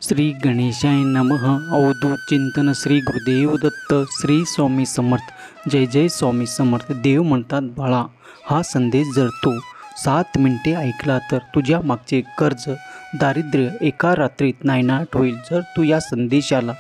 श्री गणेशाय नमः. अवधूत चिंतन श्री गुरुदेव दत्त. श्री स्वामी समर्थ. जय जय स्वामी समर्थ. देव म्हणतात बाळा, हा संदेश जर तू 7 मिनिटे ऐकला तर तुझ्या मागचे कर्ज दारिद्र्य एका रात्रीत नायनाट होईल. जर तू या संदेशाला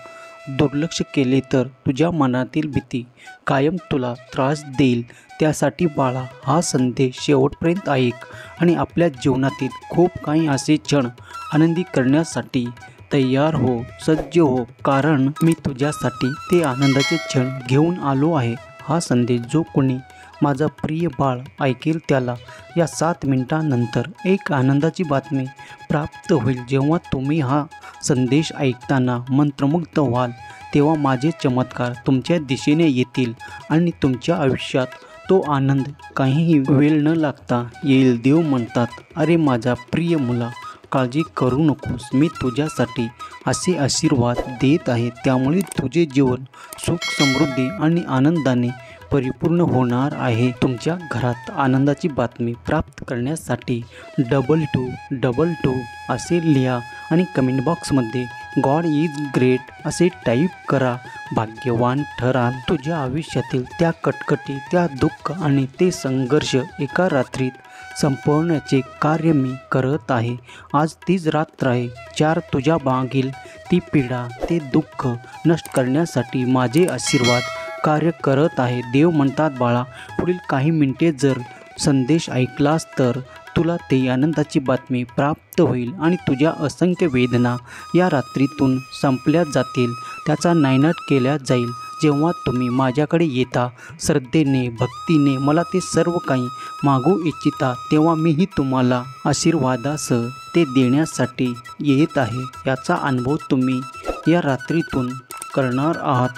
दुर्लक्ष केले तर तुझ्या मनातील भीती कायम तुला त्रास देईल. त्यासाठी बाळा, हा संदेश शेवटपर्यंत ऐक आणि आपल्या जीवनातील खूप काही असे क्षण आनंदी करण्यासाठी तयार हो, सज्ज हो, कारण मी तुझ्यासाठी ते आनंदाचे क्षण घेऊन आलो आहे. हा संदेश जो कोणी माझा प्रिय बाळ ऐकेल त्याला या 7 मिनिटांनंतर एक आनंदाची बातमी प्राप्त होईल. जेव्हा तुम्ही हा संदेश ऐकताना मंत्रमुग्ध व्हाल तेव्हा माझे चमत्कार तुमच्या दिशेने येतील आणि तुमच्या आयुष्यात तो आनंद काहीही वेळ न लागता येईल. देव म्हणतात, अरे माझा प्रिय मुला, काळजी करू नकोस. मी तुझ्यासाठी असे आशीर्वाद देत आहे. त्यामुळे तुझे जीवन सुख, समृद्धी आणि आनंदाने परिपूर्ण होणार आहे. तुमच्या घरात आनंदाची बातमी प्राप्त करण्यासाठी 2222 असे लिहा आणि कमेंट बॉक्समध्ये गॉड इज ग्रेट असे टाईप करा. भाग्यवान ठराल. तुझ्या आयुष्यातील त्या कटकटी, त्या दुःख आणि ते संघर्ष एका रात्रीत संपवण्याचे कार्य मी करत आहे. आज तीच रात्र आहे. 4 तुझ्या मागील ती पीडा, ते दुःख नष्ट करण्यासाठी माझे आशीर्वाद कार्य करत आहे. देव म्हणतात बाळा, पुढील काही मिनिटे जर संदेश ऐकलास तर तुला ते आनंदाची बातमी प्राप्त होईल आणि तुझ्या असंख्य वेदना या रात्रीतून संपल्या जातील. त्याचा नायनाट केला जाईल. जेव्हा तुम्ही माझ्याकडे येता श्रद्धेने, भक्तीने, मला ते सर्व काही मागू इच्छिता, तेव्हा मीही तुम्हाला आशीर्वादासह ते देण्यासाठी येत आहे. याचा अनुभव तुम्ही या रात्रीतून करणार आहात.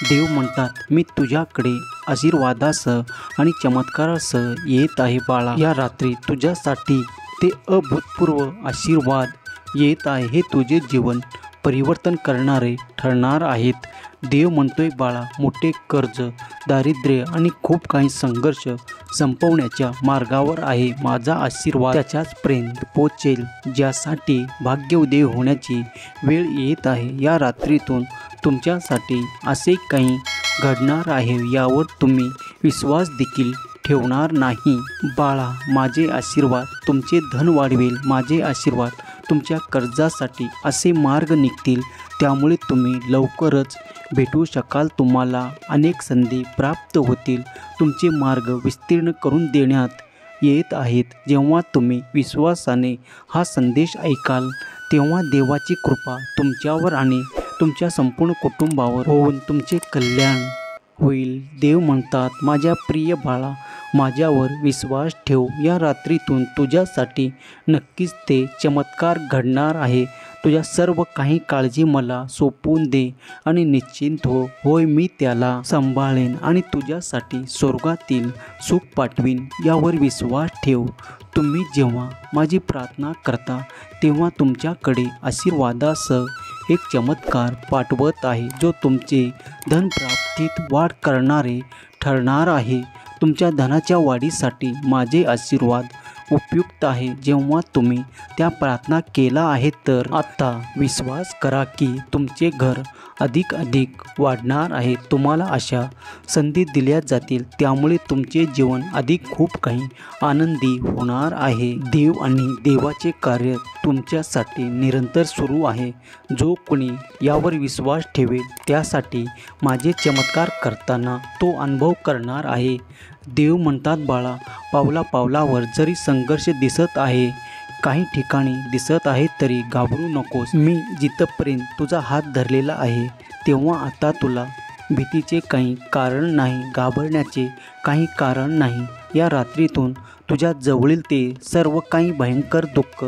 देव म्हणतात, मी तुझ्याकडे आशीर्वादासह आणि चमत्कारासह येत आहे बाळा. या रात्री तुझ्यासाठी ते अभूतपूर्व आशीर्वाद येत आहे. हे तुझे जीवन परिवर्तन करणारे ठरणार आहेत. देव म्हणतोय बाळा, मोठे कर्ज, दारिद्र्य आणि खूप काही संघर्ष संपवण्याच्या मार्गावर आहे. माझा आशीर्वाद त्याच्याचपर्यंत पोचेल ज्यासाठी भाग्योदय होण्याची वेळ येत आहे. या रात्रीतून तुमच्यासाठी असे काही घडणार आहे यावर तुम्ही विश्वास देखील ठेवणार नाही. बाळा, माझे आशीर्वाद तुमचे धन वाढवेल. माझे आशीर्वाद तुमच्या कर्जासाठी असे मार्ग निघतील. त्यामुळे तुम्ही लवकरच भेटू शकाल. तुम्हाला अनेक संधी प्राप्त होतील. तुमचे मार्ग विस्तीर्ण करून देण्यात येत आहेत. जेव्हा तुम्ही विश्वासाने हा संदेश ऐकाल तेव्हा देवाची कृपा तुमच्यावर आणि तुमच्या संपूर्ण कुटुंबावर होऊन तुमचे कल्याण होईल. देव म्हणतात, माझ्या प्रिय बाळा, माझ्यावर विश्वास ठेव. या रात्रीतून तुझ्यासाठी नक्कीच ते चमत्कार घडणार आहे. तुझ्या सर्व काही काळजी मला सोपवून दे आणि निश्चिंत हो. होय, मी त्याला सांभाळेन आणि तुझ्यासाठी स्वर्गातील सुख पाठवीन. यावर विश्वास ठेव. तुम्ही जेव्हा माझी प्रार्थना करता तेव्हा तुमच्याकडे आशीर्वादासह एक चमत्कार पाठवत आहे, जो तुमचे धनप्राप्तीत वाढ करणारे ठरणार आहे. तुमच्या धनाच्या वाढीसाठी माझे आशीर्वाद उपयुक्त आहे. जेव्हा तुम्ही त्या प्रार्थना केला आहे तर आता विश्वास करा की तुमचे घर अधिक वाढणार आहे. तुम्हाला अशा संधी दिल्या जातील, त्यामुळे तुमचे जीवन अधिक खूप काही आनंदी होणार आहे. देव आणि देवाचे कार्य तुमच्यासाठी निरंतर सुरू आहे. जो कोणी यावर विश्वास ठेवेल त्यासाठी माझे चमत्कार करताना तो अनुभव करणार आहे. देव म्हणतात बाळा, पावला पावलावर जरी संघर्ष दिसत आहे, काही ठिकाणी दिसत आहे, तरी घाबरू नकोस. मी जिथपर्यंत तुझा हात धरलेला आहे तेव्हा आता तुला भीतीचे काही कारण नाही, घाबरण्याचे काही कारण नाही. या रात्रीतून तुझ्या जवळील ते सर्व काही भयंकर दुःख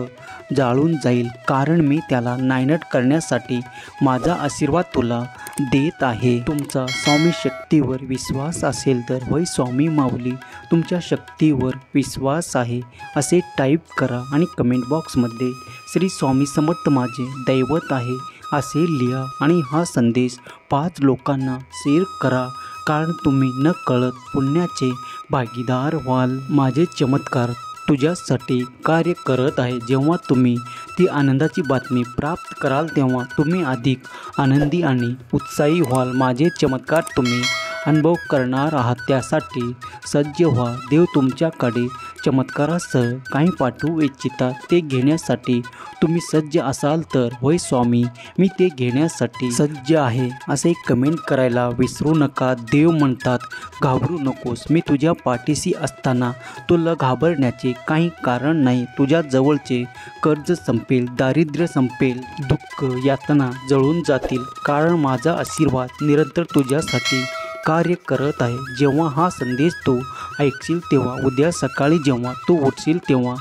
जाळून जाईल, कारण मी त्याला नायनाट करण्यासाठी माझा आशीर्वाद तुला देत आहे. तुमचा स्वामी शक्तीवर विश्वास असेल तर वै स्वामी माऊली, तुमच्या शक्तीवर विश्वास आहे असे टाईप करा आणि कमेंट बॉक्समध्ये श्री स्वामी समर्थ माझे दैवत आहे असे लिहा आणि हा संदेश 5 लोकांना शेअर करा, कारण तुम्ही न कळत पुण्याचे भागीदार व्हाल. माझे चमत्कार तुझ्यासाठी कार्य करत आहे। जेव्हा तुम्ही ती आनंदाची बातमी प्राप्त कराल तेव्हा तुम्ही अधिक आनंदी आणि उत्साही व्हाल। माझे चमत्कार तुम्ही अनुभव करणार आहात, त्यासाठी सज्ज व्हा। देव तुमच्याकडे चमत्कारासह काही पाठवू इच्छितात, ते घेण्यासाठी तुम्ही सज्ज असाल तर होय स्वामी, मी ते घेण्यासाठी सज्ज आहे असे कमेंट करायला विसरू नका। देव म्हणतात, घाबरू नकोस, मी तुझ्या पाठीशी असताना तुला घाबरण्याचे काही कारण नाही। तुझ्या जवळचे कर्ज संपेल, दारिद्र्य संपेल, दुःख यातना जळून जातील, कारण माझा आशीर्वाद निरंतर तुझ्यासाठी कार्य करत आहे। जेव्हा हा संदेश तू ऐकशील तेव्हा, उद्या सकाळी जेव्हा तू उठशील तेव्हा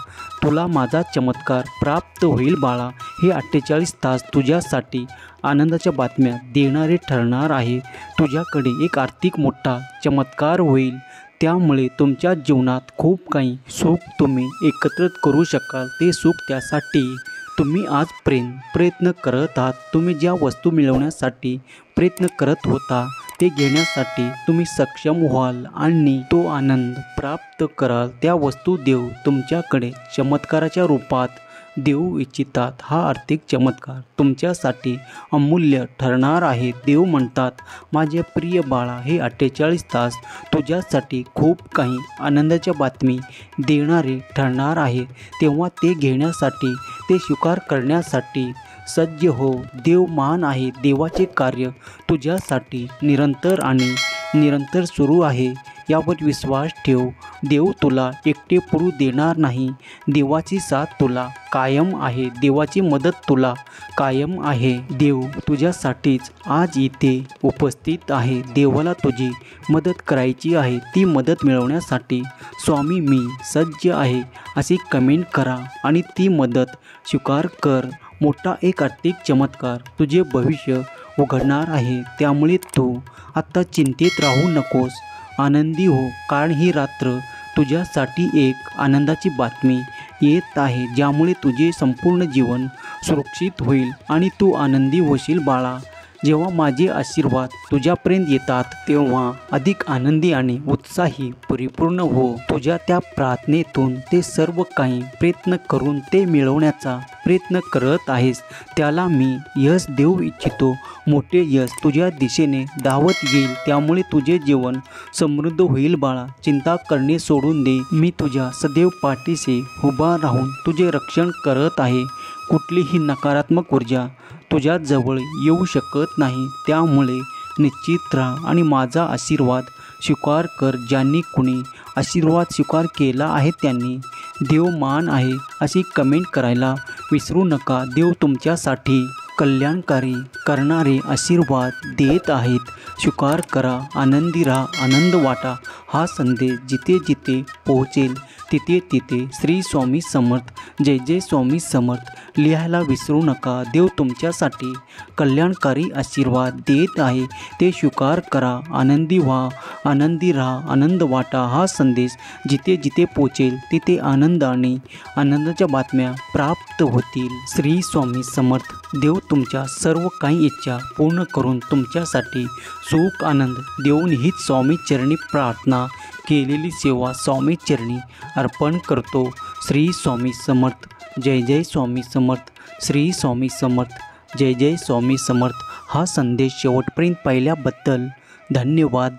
तुला माझा चमत्कार प्राप्त होईल बाळा। हे 48 तास तुझ्यासाठी आनंदाच्या बातम्या देणारे ठरणार आहे। तुझ्याकडे एक आर्थिक मोठा चमत्कार होईल, त्यामुळे तुमच्या जीवनात खूप काही सुख तुम्ही एकत्रित करू शकाल। ते सुख त्यासाठी तुम्ही आज प्रयत्न करत आहात। तुम्ही ज्या वस्तू मिळवण्यासाठी प्रयत्न करत होता ते घेण्यासाठी तुम्ही सक्षम व्हाल आणि तो आनंद प्राप्त कराल। त्या वस्तू देव तुमच्याकडे चमत्काराच्या रूपात देऊ इच्छितात। हा आर्थिक चमत्कार तुमच्यासाठी अमूल्य ठरणार आहे। देव म्हणतात, माझे प्रिय बाळा, हे 48 तास तुझ्यासाठी खूप काही आनंदाच्या बातमी देणारे ठरणार आहे। तेव्हा ते घेण्यासाठी, ते स्वीकार करण्यासाठी सज्ज हो। देव महान आहे, देवाचे कार्य तुझ्यासाठी निरंतर सुरू आहे, यावर विश्वास ठेव। देव तुला एकटे पडू देणार नाही। देवाची साथ तुला कायम आहे, देवाची मदत तुला कायम आहे। देव तुझ्यासाठीच आज इथे उपस्थित आहे। देवाला तुझी मदत करायची आहे। ती मदत मिळवण्यासाठी स्वामी मी सज्ज आहे अशी कमेंट करा आणि ती मदत स्वीकार कर। मोठा एक आर्थिक चमत्कार तुझे भविष्य उघडणार आहे, त्यामुळे तू आता चिंतेत राहू नकोस, आनंदी हो, कारण ही रात्र तुझ्यासाठी एक आनंदाची बातमी येत आहे, ज्यामुळे तुझे संपूर्ण जीवन सुरक्षित होईल आणि तू आनंदी होशील बाळा। जेव्हा माझे आशीर्वाद तुझ्यापर्यंत येतात तेव्हा अधिक आनंदी आणि उत्साही परिपूर्ण हो। तुझ्या त्या प्रार्थनेतून ते सर्व काही प्रयत्न करून ते मिळवण्याचा प्रयत्न करत आहेस, त्याला मी यश देऊ इच्छितो। मोठे यश तुझ्या दिशेने धावत येईल, त्यामुळे तुझे जीवन समृद्ध होईल बाळा। चिंता करणे सोडून दे, मी तुझ्या सदैव पाठीशी उभा राहून तुझे रक्षण करत आहे। कुठलीही नकारात्मक ऊर्जा तुझ्या जवळ येऊ शकत नाही, त्यामुळे निश्चित राहा आणि माझा आशीर्वाद स्वीकार कर। ज्यांनी कुणी आशीर्वाद स्वीकार केला आहे त्यांनी देव महान आहे अशी कमेंट करायला विसरू नका। देव तुमच्यासाठी कल्याणकारी करणारे आशीर्वाद देत आहेत, स्वीकार करा। आनंदी राहा, आनंद वाटा। हा संदेश जिथे जिथे पोहोचेल तिथे तिथे श्री स्वामी समर्थ, जय जय स्वामी समर्थ लिहायला विसरू नका। देव तुमच्यासाठी कल्याणकारी आशीर्वाद देत आहे, ते स्वीकार करा। आनंदी व्हा, आनंदी राहा, आनंद वाटा। हा संदेश जिथे जिथे पोहोचेल तिथे आनंद आणि आनंदाच्या बातम्या प्राप्त होतील। श्री स्वामी समर्थ। देव तुमच्या सर्व काही इच्छा पूर्ण करून तुमच्यासाठी सुख आनंद देऊन हीच स्वामी चरणी प्रार्थना, केलेली सेवा स्वामी चरणी अर्पण करतो। श्री स्वामी समर्थ। जय जय स्वामी समर्थ। श्री स्वामी समर्थ। जय जय स्वामी समर्थ। हा संदेश शेवटपर्यंत पाहिल्याबद्दल धन्यवाद।